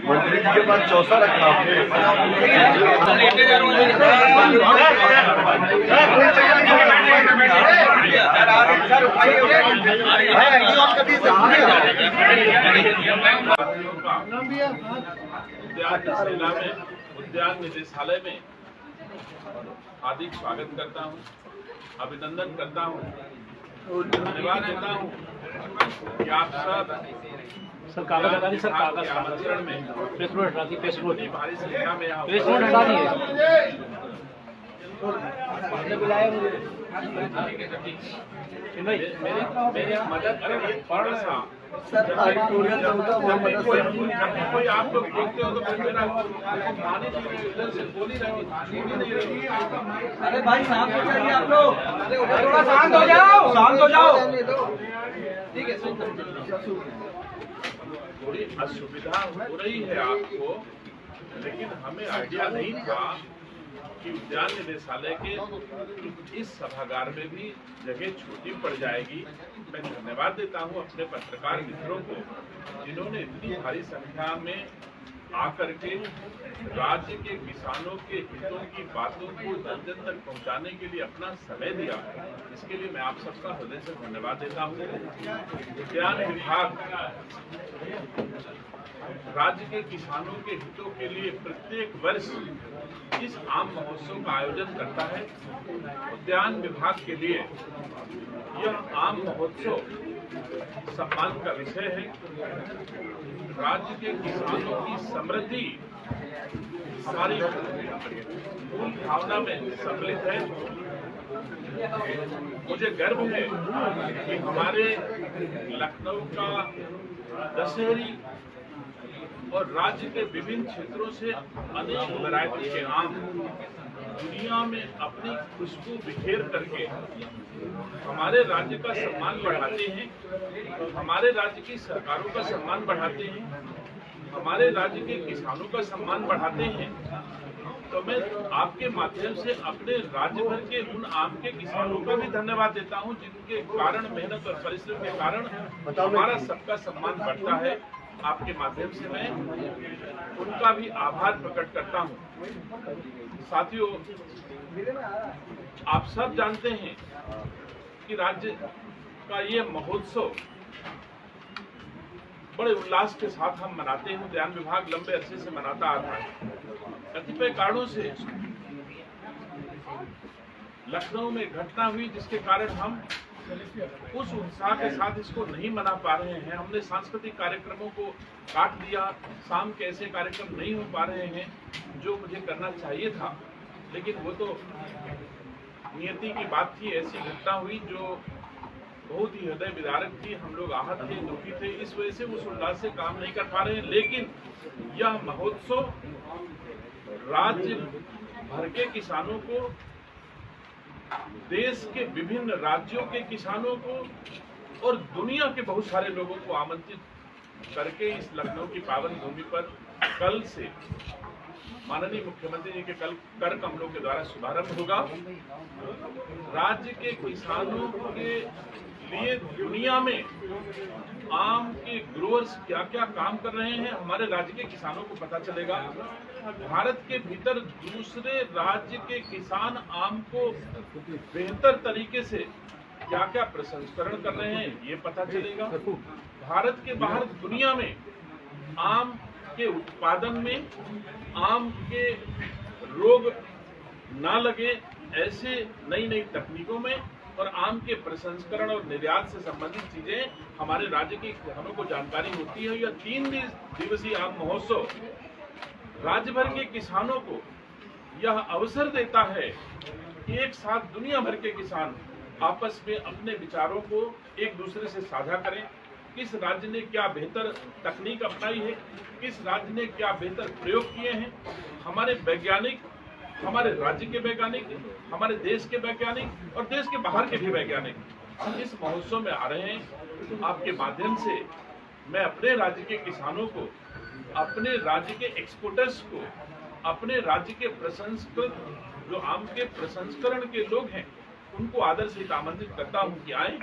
मंत्री जी के पास चौसा रखा उद्यान निदेशालय में हार्दिक स्वागत करता हूं, अभिनंदन करता हूं, धन्यवाद देता हूं कि आप सब कागज हटा दी सर, कागज आमंत्रण में प्रेस नोट हटा दी, प्रेस नोट भारी संख्या में यहाँ प्रेस नोट हटा दिए। मेरी मदद करिए थोड़ा सा। सर ऑडिटोरियम में होता वो मदद कोई आप लोग बोलते हो तो फिर मेरा मानी इधर से बोली रही। अरे भाई शांत हो जाइए आप लोग, थोड़ा शांत हो जाओ, शांत हो जाओ। ठीक है थोड़ी असुविधा हो रही है आपको, लेकिन हमें आइडिया नहीं था कि उद्यान निदेशालय के इस सभागार में भी जगह छोटी पड़ जाएगी। मैं धन्यवाद देता हूं अपने पत्रकार मित्रों को, जिन्होंने इतनी भारी संख्या में आकर के राज्य के किसानों के हितों की बातों को जन जन तक पहुंचाने के लिए अपना समय दिया। इसके लिए मैं आप सबका हृदय से धन्यवाद देता हूं। उद्यान विभाग राज्य के किसानों के हितों के लिए प्रत्येक वर्ष इस आम महोत्सव का आयोजन करता है। उद्यान विभाग के लिए यह आम महोत्सव सम्मान का विषय है। राज्य के किसानों की समृद्धि हमारी मूल भावना में सम्मिलित है। मुझे गर्व है कि हमारे लखनऊ का दशहरी और राज्य के विभिन्न क्षेत्रों से अनेक वैरायटी के आम दुनिया में अपनी खुशबू बिखेर करके हमारे राज्य का सम्मान बढ़ाते हैं, हमारे राज्य की सरकारों का सम्मान बढ़ाते हैं, हमारे राज्य के किसानों का सम्मान बढ़ाते हैं। तो मैं आपके माध्यम से अपने राज्य भर के उन आम के किसानों का भी धन्यवाद देता हूं, जिनके कारण, मेहनत और परिश्रम के कारण हमारा सबका सम्मान बढ़ता है। आपके माध्यम से मैं उनका भी आभार प्रकट करता हूं। साथियों, आप सब जानते हैं कि राज्य का ये महोत्सव बड़े उल्लास के साथ हम मनाते हैं। उद्यान विभाग लंबे अरसे से मनाता आ रहा है। कतिपय कारणों से लखनऊ में घटना हुई, जिसके कारण हम उस उत्साह के साथ इसको नहीं मना पा रहे हैं। हमने सांस्कृतिक कार्यक्रमों को काट दिया, शाम के ऐसे कार्यक्रम नहीं हो पा रहे हैं जो मुझे करना चाहिए था, लेकिन वो तो नियति की बात थी। ऐसी घटना हुई जो बहुत ही हृदय विदारक थी। हम लोग आहत थे, दुखी थे, इस वजह से उस उल्लास से काम नहीं कर पा रहे हैं। लेकिन यह महोत्सव राज्य भर के किसानों को, देश के विभिन्न राज्यों के किसानों को और दुनिया के बहुत सारे लोगों को आमंत्रित करके इस लखनऊ की पावन भूमि पर कल से माननीय मुख्यमंत्री जी के कल कर कमलों के द्वारा शुभारंभ होगा। राज्य के किसानों के लिए दुनिया में आम के ग्रोअर्स क्या क्या काम कर रहे हैं, हमारे राज्य के किसानों को पता चलेगा। भारत के भीतर दूसरे राज्य के किसान आम को बेहतर तरीके से क्या क्या प्रसंस्करण कर रहे हैं, ये पता चलेगा। भारत के बाहर दुनिया में आम के उत्पादन में, आम के रोग ना लगे, ऐसे नई नई तकनीकों में और आम के प्रसंस्करण और निर्यात से संबंधित चीजें हमारे राज्य के किसानों को जानकारी होती है। यह 3 दिवसीय आम महोत्सव राज्य भर के किसानों को यह अवसर देता है कि एक साथ दुनिया भर के किसान आपस में अपने विचारों को एक दूसरे से साझा करें। किस राज्य ने क्या बेहतर तकनीक अपनाई है, किस राज्य ने क्या बेहतर प्रयोग किए हैं। हमारे वैज्ञानिक, हमारे राज्य के वैज्ञानिक, हमारे देश के वैज्ञानिक और देश के बाहर के भी वैज्ञानिक इस महोत्सव में आ रहे हैं। आपके माध्यम से मैं अपने राज्य के किसानों को, अपने राज्य के एक्सपोर्टर्स को, अपने राज्य के प्रसंस्कृत जो आम के प्रसंस्करण के लोग हैं, उनको आदर से आमंत्रित करता हूं कि आए।